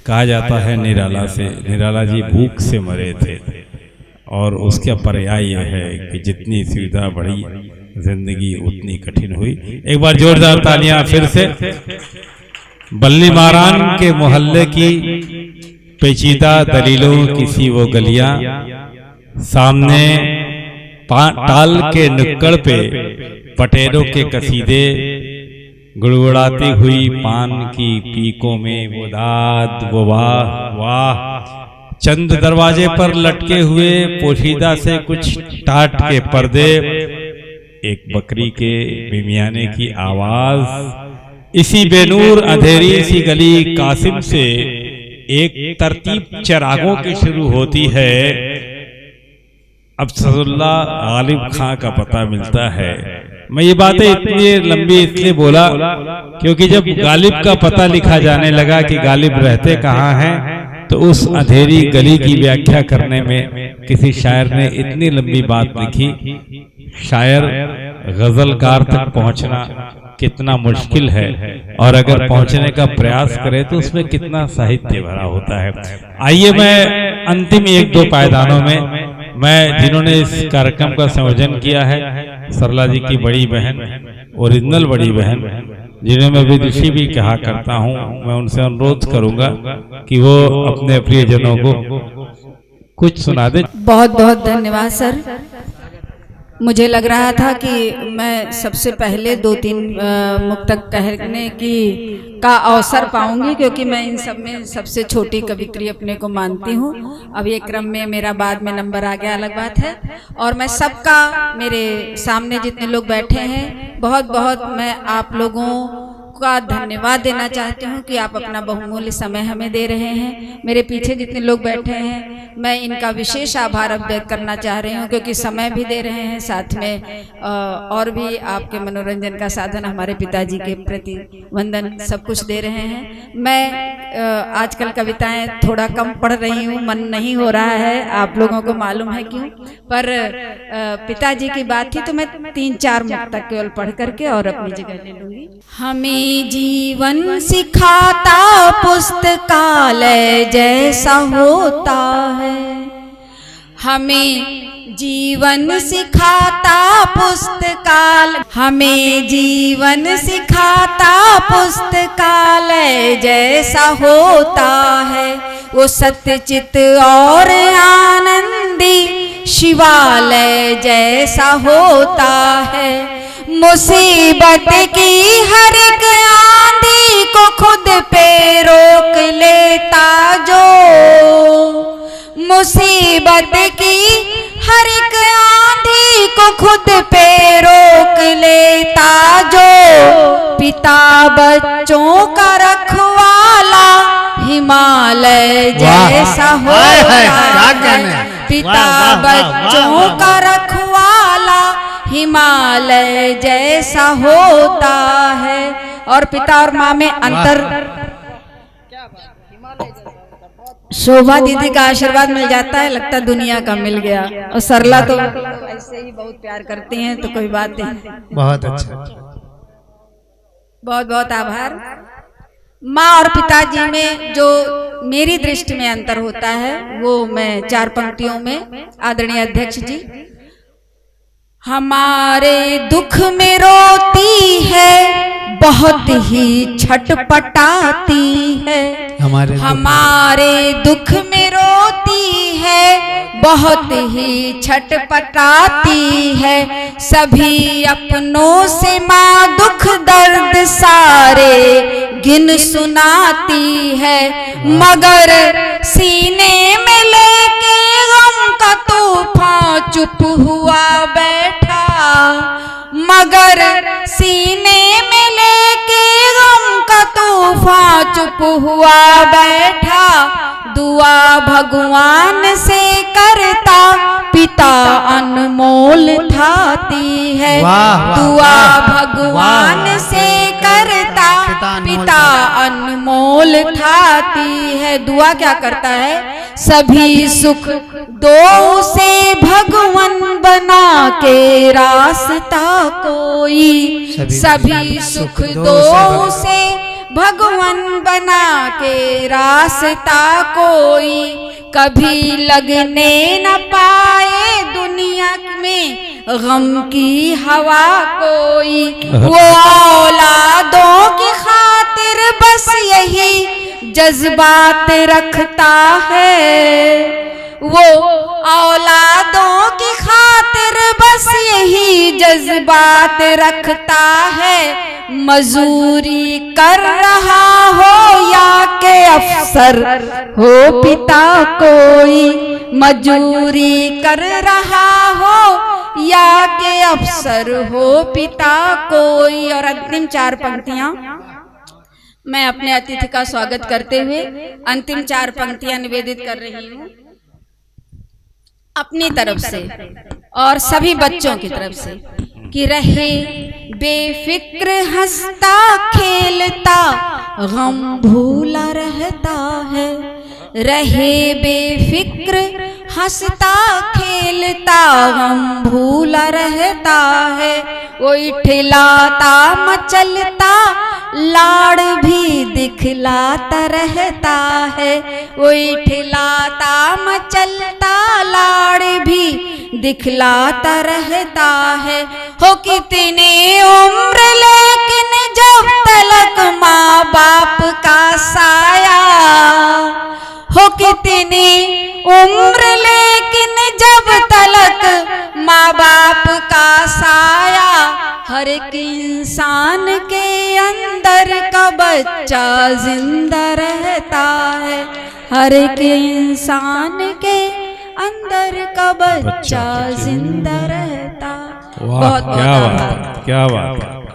कहा जाता है निराला से, निराला जी भूख से मरे थे और उसका पर्याय यह है कि जितनी सुविधा बढ़ी जिंदगी उतनी कठिन हुई। एक बार जोरदार तालियां फिर से। बल्ली मारान के मोहल्ले की पेचीदा दलीलों की सी वो गलियां, सामने टाल के नुक्कड़ पे पटेलों के कसीदे, गुड़गुड़ाती हुई पान की पीकों में वो दाद वो वाह वाह, चंद दरवाजे पर लटके हुए पोशीदा से कुछ टाट के पर्दे, एक बकरी के मिमियाने की आवाज, इसी बेनूर अंधेरी सी गली कासिम से एक तरतीब चिरागों की शुरू होती है। अब सदुल्ला गालिब खां का पता मिलता है। मैं ये बातें इतनी लंबी इसलिए बोला क्योंकि जब गालिब का पता लिखा जाने लगा कि गालिब रहते कहाँ हैं, तो उस अंधेरी गली की व्याख्या करने में किसी शायर ने इतनी लंबी बात लिखी। शायर गजलकार तक पहुंचना कितना मुश्किल है और अगर पहुंचने का प्रयास करे तो उसमें कितना साहित्य भरा होता है। आइए मैं अंतिम एक दो पायदानों में, मैं जिन्होंने इस कार्यक्रम का संयोजन किया है, सरला जी की बड़ी बहन, ओरिजिनल बड़ी बहन, जिन्हें मैं विदुषी भी कहा करता हूं, मैं उनसे अनुरोध करूंगा कि वो अपने प्रियजनों को कुछ सुना दे। बहुत बहुत धन्यवाद सर। मुझे लग रहा था कि मैं सबसे पहले 2-3 मुक्तक कहने की का अवसर पाऊंगी, क्योंकि मैं इन सब में सबसे छोटी कवित्री अपने को मानती हूँ। अब ये क्रम में मेरा बाद में नंबर आ गया अलग बात है। और मैं सबका, मेरे सामने जितने लोग बैठे हैं, बहुत बहुत मैं आप लोगों का धन्यवाद देना चाहती हूँ कि आप अपना बहुमूल्य समय हमें दे रहे हैं। मेरे पीछे जितने लोग बैठे हैं, मैं इनका विशेष आभार व्यक्त करना चाह रही हूँ, क्योंकि समय भी दे रहे हैं, साथ में और भी आपके मनोरंजन का साधन, हमारे पिताजी के प्रति वंदन, सब कुछ दे रहे हैं। मैं आजकल कविताएं थोड़ा कम पढ़ रही हूँ, मन नहीं हो रहा है, आप लोगों को मालूम है क्यों, पर पिताजी की बात थी तो मैं 3-4 मुक्तक केवल पढ़ करके और अपनी जगह ले लूंगी। हमें जीवन सिखाता पुस्तकालय जैसा होता है, हमें जीवन सिखाता पुस्तकालय, हमें जीवन सिखाता पुस्तकालय जैसा होता है, वो सत्यचित और आनंदी शिवालय जैसा होता है। मुसीबत की हर एक आंधी को खुद पे रोक लेता जो, मुसीबत की हर एक आंधी को खुद पे रोक लेता जो, पिता बच्चों का रखवाला हिमालय जैसा होता है, पिता बच्चों का रखवाला हिमालय जैसा होता है। और पिता और माँ में अंतर, शोभा दीदी का आशीर्वाद मिल जाता है, लगता दुनिया का मिल गया। और सरला तो ऐसे ही बहुत प्यार करती हैं, तो कोई बात नहीं। बहुत अच्छा, बहुत बहुत आभार। माँ और पिताजी में जो मेरी दृष्टि में अंतर होता है, वो मैं 4 पंक्तियों में, आदरणीय अध्यक्ष जी, हमारे दुख में रोती है, बहुत ही छटपटाती है, हमारे दुख में रोती है, बहुत ही छटपटाती है, सभी अपनों से माँ दुख दर्द सारे गिन सुनाती है, मगर सीने में लेके गम का तूफान चुप हुआ बैठा, मगर सीने में लेके गम का तूफान चुप हुआ बैठा, दुआ भगवान से करता पिता अनमोल ठाती है, दुआ भगवान से करता पिता अनमोल ठाती है। दुआ क्या करता है? सभी सुख दो से भगवान बना के रास्ता कोई, सभी सुख दो से भगवान बना के रास्ता कोई, कभी लगने न पाए दुनिया में गम की हवा कोई। वो औलादों की खातिर बस यही जज्बात रखता है, वो औलादों की खातिर बस यही जज्बात रखता है। मजूरी कर रहा हो या के अफसर हो पिता कोई, मजूरी कर रहा हो या के अफसर हो पिता कोई। और अंतिम 4 पंक्तियां मैं अपने अतिथि का स्वागत करते हुए अंतिम 4 पंक्तियां निवेदित कर रही हूँ अपनी तरफ से और सभी बच्चों की तरफ से, कि रहे बेफिक्र हंसता खेलता गम भूला रहता है, रहे बेफिक्र हंसता खेलता गम भूला रहता है। वो इठलाता मचलता लाड़ भी दिखलाता रहता है, वो इठलाता मचलता लाड़ भी दिखलाता रहता है। हो कितने उम्र लेकिन जब तलक माँ बाप का साया, हो कितनी उम्र लेकिन जब तलक माँ बाप का साया। हर एक इंसान के अंदर का बच्चा जिंदा रहता है, हर एक इंसान के अंदर का बच्चा जिंदा रहता। वाह, क्या बात, क्या बात।